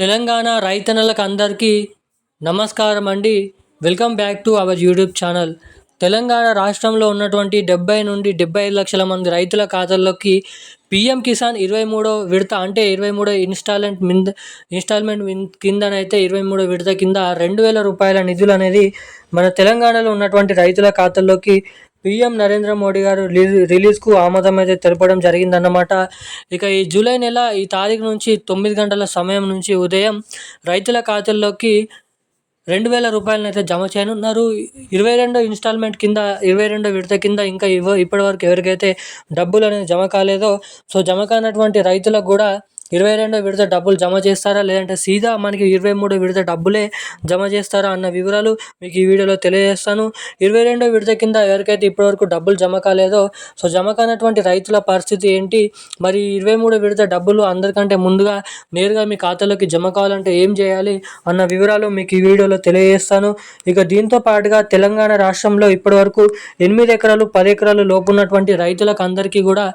తెలంగాణ రైతన్నలకు అందరికీ నమస్కారం అండి. Welcome back to our YouTube channel. Telangana రాష్ట్రంలో ఉన్నటువంటి 70 నుండి 75 లక్షల మంది రైతుల ఖాతాల్లోకి పీఎం కిసాన్ 23వ విడత అంటే 23వ ఇన్స్టాల్మెంట్ కిందనైతే 23వ విడత కింద 2,000 రూపాయల నిధులు అనేది మన తెలంగాణలో ఉన్నటువంటి రైతుల ఖాతాల్లోకి పీఎం నరేంద్ర మోడీ గారు రిలీజ్కు ఆమోదం అయితే తెలపడం జరిగిందన్నమాట. ఇక ఈ జూలై నెల ఈ తారీఖు నుంచి 9 గంటల సమయం నుంచి ఉదయం రైతుల ఖాతాల్లోకి 2,000 రూపాయలనైతే జమ చేయనున్నారు. 22వ ఇన్స్టాల్మెంట్ కింద 22వ విడత కింద ఇంకా ఇప్పటివరకు ఎవరికైతే డబ్బులు అనేది జమ కాలేదో జమ కానటువంటి రైతులకు కూడా 22వ విడత డబ్బులు జమ చేస్తారా, లేదంటే సీదా మనకి 23వ విడత డబ్బులే జమ చేస్తారా అన్న వివరాలు మీకు ఈ వీడియోలో తెలియజేస్తాను. 22వ విడత కింద ఎవరికైతే ఇప్పటివరకు డబ్బులు జమ కాలేదో జమ కానటువంటి రైతుల పరిస్థితి ఏంటి, మరి 23వ విడత డబ్బులు అందరికంటే ముందుగా నేరుగా మీ ఖాతాలోకి జమ కావాలంటే ఏం చేయాలి అన్న వివరాలు మీకు ఈ వీడియోలో తెలియజేస్తాను. ఇక దీంతో పాటుగా తెలంగాణ రాష్ట్రంలో ఇప్పటివరకు 8 ఎకరాలు 10 ఎకరాలు లోపు ఉన్నటువంటి రైతులకు అందరికీ కూడా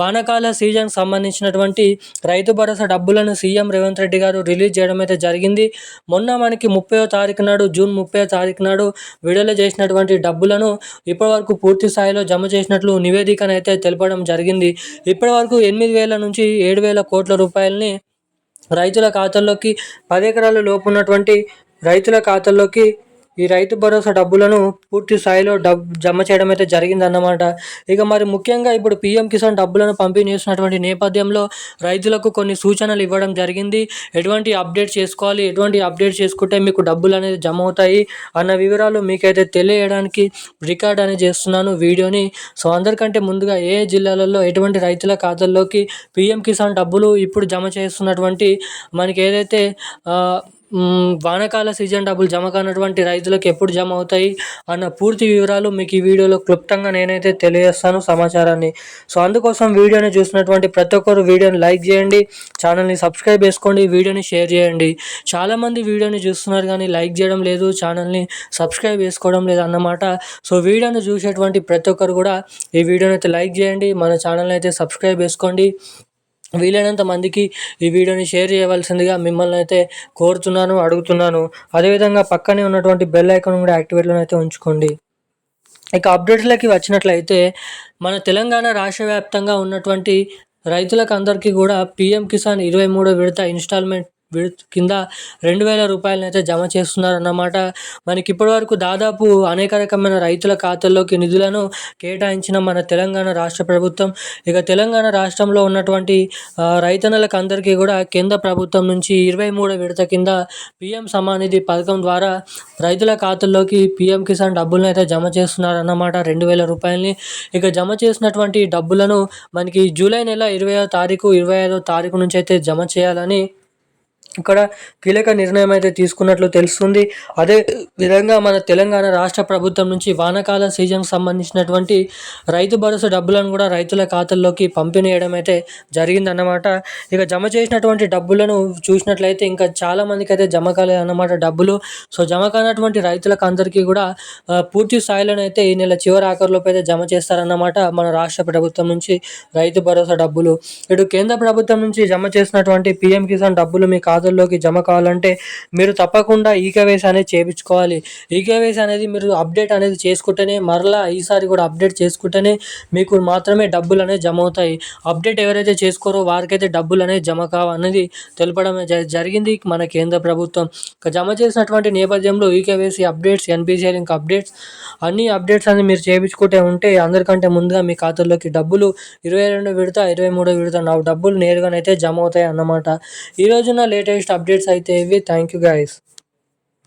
వానాకాల సీజన్ సంబంధించినటువంటి రైతు భరోసా డబ్బులను సీఎం రేవంత్ రెడ్డి గారు రిలీజ్ చేయడం అయితే జరిగింది. మొన్న మనకి 30వ తారీఖు నాడు జూన్ 30వ తారీఖు నాడు విడుదల చేసినటువంటి డబ్బులను ఇప్పటివరకు పూర్తి స్థాయిలో జమ చేసినట్లు నివేదికనైతే తెలపడం జరిగింది. ఇప్పటివరకు 8,000 నుంచి 7,000 కోట్ల రూపాయలని రైతుల ఖాతాల్లోకి 10 ఎకరాల లోపు ఉన్నటువంటి రైతుల ఖాతాల్లోకి ఈ రైతు భరోసా డబ్బులను పూర్తి స్థాయిలో జమ చేయడం అయితే జరిగిందన్నమాట. ఇక మరి ముఖ్యంగా ఇప్పుడు పీఎం కిసాన్ డబ్బులను పంపిణీ చేసినటువంటి నేపథ్యంలో రైతులకు కొన్ని సూచనలు ఇవ్వడం జరిగింది. ఎటువంటి అప్డేట్ చేసుకోవాలి, ఎటువంటి అప్డేట్ చేసుకుంటే మీకు డబ్బులు అనేది జమ అవుతాయి అన్న వివరాలు మీకైతే తెలియజేయడానికి రికార్డ్ అనేది చేస్తున్నాను వీడియోని. అందరికంటే ముందుగా ఏ జిల్లాలలో ఎటువంటి రైతుల ఖాతాల్లోకి పీఎం కిసాన్ డబ్బులు ఇప్పుడు జమ చేస్తున్నటువంటి మనకి ఏదైతే వానాకాల సీజన్ డబ్బులు జమ కానటువంటి రైతులకు ఎప్పుడు జమ అవుతాయి అన్న పూర్తి వివరాలు మీకు ఈ వీడియోలో క్లుప్తంగా నేనైతే తెలియజేస్తాను సమాచారాన్ని. అందుకోసం వీడియోని చూసినటువంటి ప్రతి ఒక్కరు వీడియోని లైక్ చేయండి, ఛానల్ని సబ్స్క్రైబ్ చేసుకోండి, వీడియోని షేర్ చేయండి. చాలామంది వీడియోని చూస్తున్నారు కానీ లైక్ చేయడం లేదు, ఛానల్ని సబ్స్క్రైబ్ చేసుకోవడం లేదు అన్నమాట. వీడియోని చూసేటువంటి ప్రతి ఒక్కరు కూడా ఈ వీడియోని అయితే లైక్ చేయండి, మన ఛానల్ని అయితే సబ్స్క్రైబ్ చేసుకోండి. వీలైనంత మందికి ఈ వీడియోని షేర్ చేయవలసిందిగా మిమ్మల్ని అయితే కోరుతున్నాను, అడుగుతున్నాను. అదేవిధంగా పక్కనే ఉన్నటువంటి బెల్ ఐకాన్ కూడా యాక్టివేట్లో అయితే ఉంచుకోండి. ఇక అప్డేట్స్లోకి వచ్చినట్లయితే మన తెలంగాణ రాష్ట్ర వ్యాప్తంగా ఉన్నటువంటి రైతులకు అందరికీ కూడా పీఎం కిసాన్ 23వ విడత ఇన్స్టాల్మెంట్ కింద 2,000 రూపాయలనైతే జమ చేస్తున్నారన్నమాట. మనకి ఇప్పటివరకు దాదాపు అనేక రకమైన రైతుల ఖాతాల్లోకి నిధులను కేటాయించిన మన తెలంగాణ రాష్ట్ర ప్రభుత్వం. ఇక తెలంగాణ రాష్ట్రంలో ఉన్నటువంటి రైతన్నలకు అందరికీ కూడా కేంద్ర ప్రభుత్వం నుంచి 23వ విడత కింద పీఎం సమానిధి పథకం ద్వారా రైతుల ఖాతాల్లోకి పీఎం కిసాన్ డబ్బులను అయితే జమ చేస్తున్నారన్నమాట, 2,000 రూపాయలని. ఇక జమ చేసినటువంటి డబ్బులను మనకి జూలై నెల 20వ తారీఖు 25వ తారీఖు నుంచి అయితే జమ చేయాలని ఇక్కడ కీలక నిర్ణయం అయితే తీసుకున్నట్లు తెలుస్తుంది. అదే విధంగా మన తెలంగాణ రాష్ట్ర ప్రభుత్వం నుంచి వానాకాల సీజన్కి సంబంధించినటువంటి రైతు భరోసా డబ్బులను కూడా రైతుల ఖాతాల్లోకి పంపిణీ చేయడం అయితే జరిగిందన్నమాట. ఇక జమ చేసినటువంటి డబ్బులను చూసినట్లయితే ఇంకా చాలామందికి అయితే జమ కాలేదన్నమాట డబ్బులు. జమ కానటువంటి రైతులకు అందరికీ కూడా పూర్తి స్థాయిలోనైతే ఈ నెల చివరి ఆఖరులోపు అయితే జమ చేస్తారన్నమాట మన రాష్ట్ర ప్రభుత్వం నుంచి రైతు భరోసా డబ్బులు. ఇటు కేంద్ర ప్రభుత్వం నుంచి జమ చేసినటువంటి పీఎం కిసాన్ డబ్బులు మీ ఖాతాల్లోకి జమ కావాలంటే మీరు తప్పకుండా ఈకేవైసీ అనేది చేయించుకోవాలి. ఈకేవైసీ అనేది మీరు అప్డేట్ అనేది చేసుకుంటేనే, మరలా ఈసారి కూడా అప్డేట్ చేసుకుంటేనే మీకు మాత్రమే డబ్బులు అనేది జమ అవుతాయి. అప్డేట్ ఎవరైతే చేసుకోరో వారికైతే డబ్బులు అనేది జమ కావనేది తెలపడం జరిగింది మన కేంద్ర ప్రభుత్వం. జమ చేసినటువంటి నేపథ్యంలో eKYC updates, NPCI link updates, అన్ని అప్డేట్స్ అనేది మీరు చేయించుకుంటే ఉంటే అందరికంటే ముందుగా మీ ఖాతాల్లోకి డబ్బులు 22వ విడత 23వ విడత డబ్బులు నేరుగానైతే జమ అవుతాయి అన్నమాట. ఈ రోజున లేటెస్ట్ అప్డేట్స్ అయితే ఇవి. Thank you guys.